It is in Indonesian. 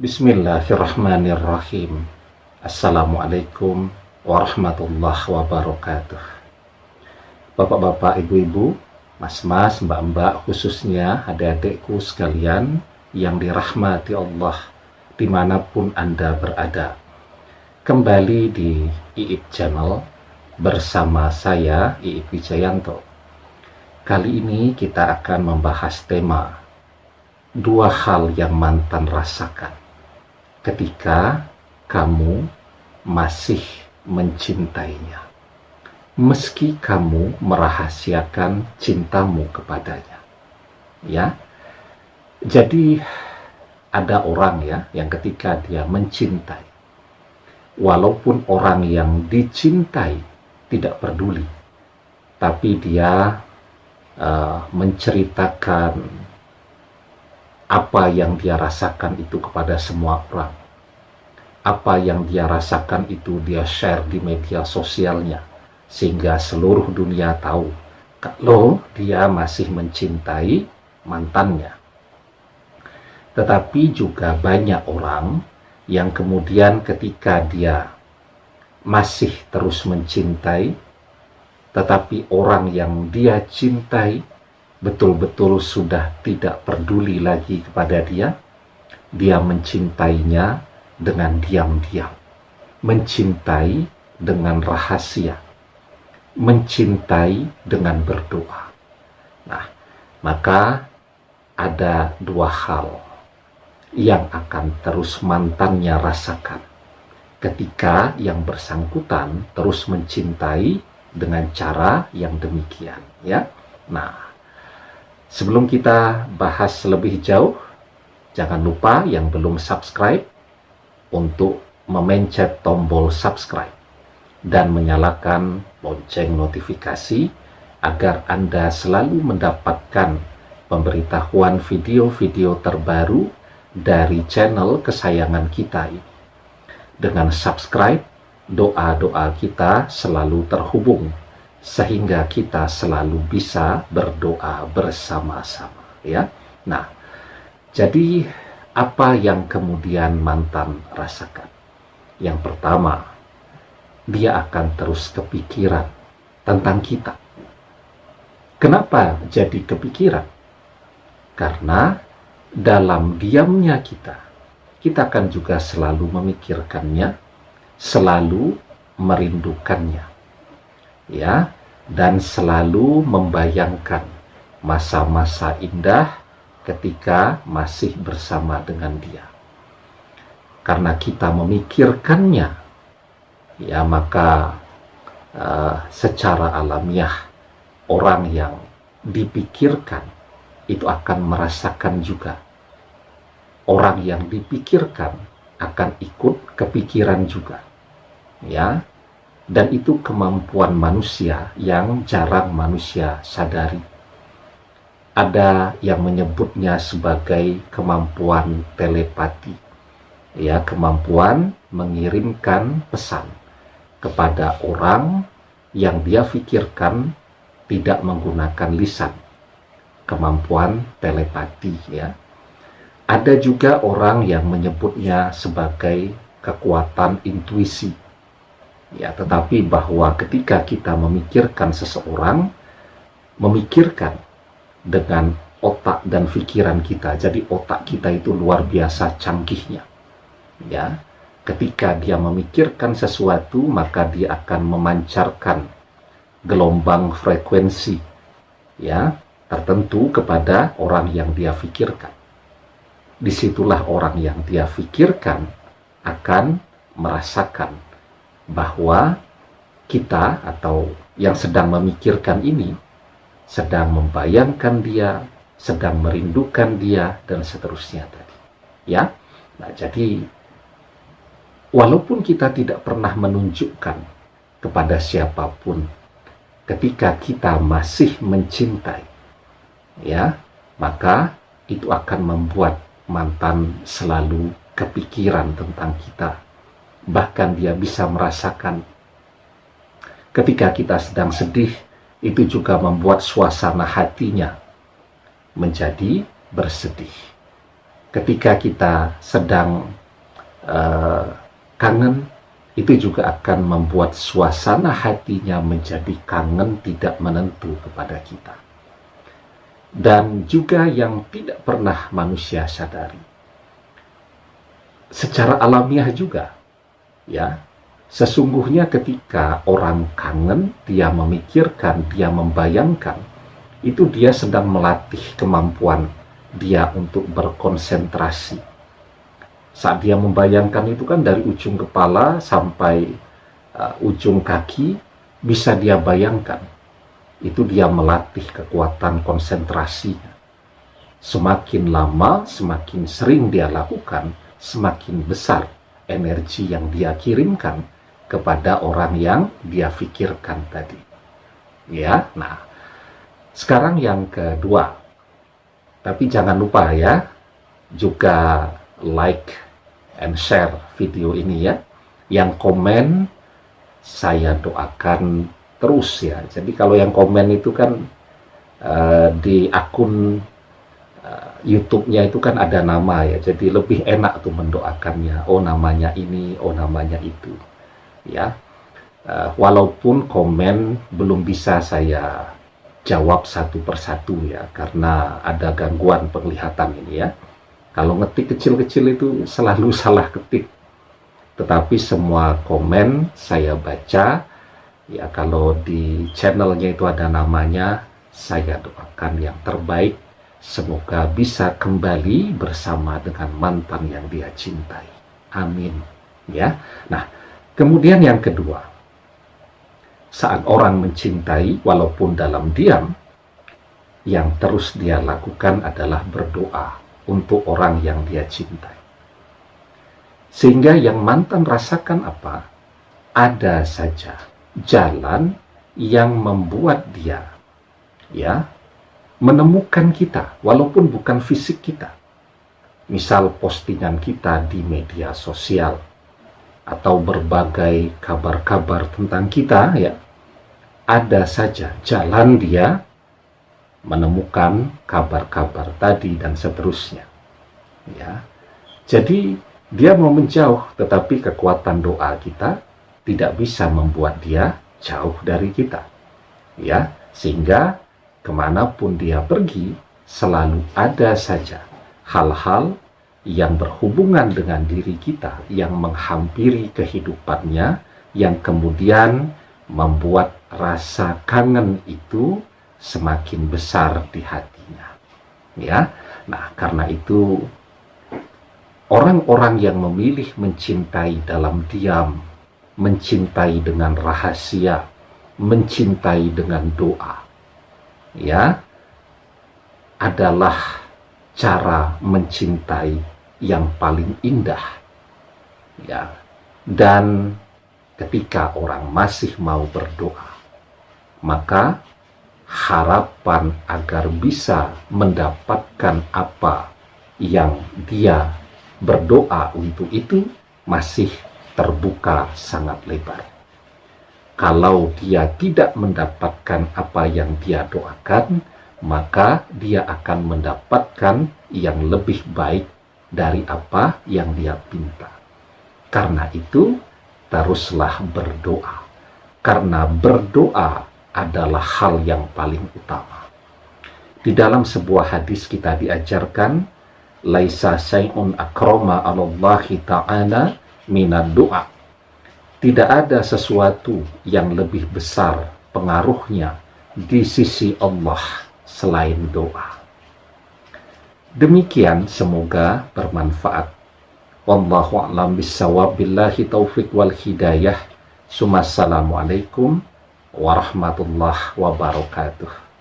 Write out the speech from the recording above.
Bismillahirrahmanirrahim. Assalamualaikum warahmatullahi wabarakatuh. Bapak-bapak, ibu-ibu, mas-mas, mbak-mbak, khususnya adik-adikku sekalian yang dirahmati Allah dimanapun Anda berada. Kembali di Iip Channel bersama saya, Iip Wijayanto. Kali ini kita akan membahas tema dua hal yang mantan rasakan ketika kamu masih mencintainya, meski kamu merahasiakan cintamu kepadanya. Ya, jadi ada orang ya yang ketika dia mencintai, walaupun orang yang dicintai tidak peduli, tapi dia menceritakan apa yang dia rasakan itu kepada semua orang. Apa yang dia rasakan itu dia share di media sosialnya, sehingga seluruh dunia tahu kalau dia masih mencintai mantannya. Tetapi juga banyak orang yang kemudian ketika dia masih terus mencintai, tetapi orang yang dia cintai betul-betul sudah tidak peduli lagi kepada dia, dia mencintainya dengan diam-diam, mencintai dengan rahasia, mencintai dengan berdoa. Nah, maka ada dua hal yang akan terus mantannya rasakan ketika yang bersangkutan terus mencintai dengan cara yang demikian, ya. Nah, sebelum kita bahas lebih jauh, jangan lupa yang belum subscribe untuk memencet tombol subscribe dan menyalakan lonceng notifikasi agar Anda selalu mendapatkan pemberitahuan video-video terbaru dari channel kesayangan kita ini. Dengan subscribe, doa-doa kita selalu terhubung, sehingga kita selalu bisa berdoa bersama-sama, ya. Nah, jadi apa yang kemudian mantan rasakan? Yang pertama, dia akan terus kepikiran tentang kita. Kenapa jadi kepikiran? Karena dalam diamnya kita akan juga selalu memikirkannya, selalu merindukannya, ya, dan selalu membayangkan masa-masa indah ketika masih bersama dengan dia. Karena kita memikirkannya, ya, maka secara alamiah orang yang dipikirkan itu akan merasakan juga. Orang yang dipikirkan akan ikut kepikiran juga, ya. Dan itu kemampuan manusia yang jarang manusia sadari. Ada yang menyebutnya sebagai kemampuan telepati, ya, kemampuan mengirimkan pesan kepada orang yang dia pikirkan tidak menggunakan lisan. Kemampuan telepati, ya. Ada juga orang yang menyebutnya sebagai kekuatan intuisi. Ya, tetapi bahwa ketika kita memikirkan seseorang, memikirkan dengan otak dan pikiran kita. Jadi otak kita itu luar biasa canggihnya. Ya, ketika dia memikirkan sesuatu, maka dia akan memancarkan gelombang frekuensi, ya, tertentu kepada orang yang dia pikirkan. Disitulah orang yang dia pikirkan akan merasakan bahwa kita atau yang sedang memikirkan ini sedang membayangkan dia, sedang merindukan dia, dan seterusnya tadi, ya. Nah, jadi walaupun kita tidak pernah menunjukkan kepada siapapun ketika kita masih mencintai, ya, maka itu akan membuat mantan selalu kepikiran tentang kita. Bahkan dia bisa merasakan ketika kita sedang sedih, itu juga membuat suasana hatinya menjadi bersedih. ketika kita sedang kangen, itu juga akan membuat suasana hatinya menjadi kangen tidak menentu kepada kita. Dan juga yang tidak pernah manusia sadari, secara alamiah juga, ya, sesungguhnya ketika orang kangen, dia memikirkan, dia membayangkan, itu dia sedang melatih kemampuan dia untuk berkonsentrasi. Saat dia membayangkan itu kan dari ujung kepala sampai ujung kaki bisa dia bayangkan. Itu dia melatih kekuatan konsentrasinya. Semakin lama, semakin sering dia lakukan, semakin besar energi yang dia kirimkan kepada orang yang dia pikirkan tadi. Ya, nah, sekarang yang kedua. Tapi jangan lupa ya, juga like and share video ini ya. Yang komen saya doakan terus ya. Jadi kalau yang komen itu kan di akun YouTube-nya itu kan ada nama ya. Jadi lebih enak tuh mendoakannya. Oh namanya ini, oh namanya itu. Ya. Walaupun komen belum bisa saya jawab satu persatu ya, karena ada gangguan penglihatan ini ya. Kalau ngetik kecil-kecil itu selalu salah ketik. Tetapi semua komen saya baca. Ya, kalau di channelnya itu ada namanya, saya doakan yang terbaik. Semoga bisa kembali bersama dengan mantan yang dia cintai. Amin. Ya. Nah, kemudian yang kedua, saat orang mencintai walaupun dalam diam, yang terus dia lakukan adalah berdoa untuk orang yang dia cintai. Sehingga yang mantan rasakan apa? Ada saja jalan yang membuat dia ya menemukan kita walaupun bukan fisik kita. Misal postingan kita di media sosial atau berbagai kabar-kabar tentang kita ya. Ada saja jalan dia menemukan kabar-kabar tadi dan seterusnya. Ya. Jadi dia mau menjauh, tetapi kekuatan doa kita tidak bisa membuat dia jauh dari kita. Ya, sehingga kemanapun dia pergi, selalu ada saja hal-hal yang berhubungan dengan diri kita, yang menghampiri kehidupannya, yang kemudian membuat rasa kangen itu semakin besar di hatinya. Ya, nah karena itu orang-orang yang memilih mencintai dalam diam, mencintai dengan rahasia, mencintai dengan doa, ya, adalah cara mencintai yang paling indah. Ya, dan ketika orang masih mau berdoa, maka harapan agar bisa mendapatkan apa yang dia berdoa untuk itu masih terbuka sangat lebar. Kalau dia tidak mendapatkan apa yang dia doakan, maka dia akan mendapatkan yang lebih baik dari apa yang dia pinta. Karena itu, teruslah berdoa. Karena berdoa adalah hal yang paling utama. Di dalam sebuah hadis kita diajarkan, laisa syai'un akrama 'alallahi ta'ala minad doa. Tidak ada sesuatu yang lebih besar pengaruhnya di sisi Allah selain doa. Demikian, semoga bermanfaat. Wallahu a'lam bissawab, billahi taufiq wal hidayah. Assalamualaikum warahmatullahi wabarakatuh.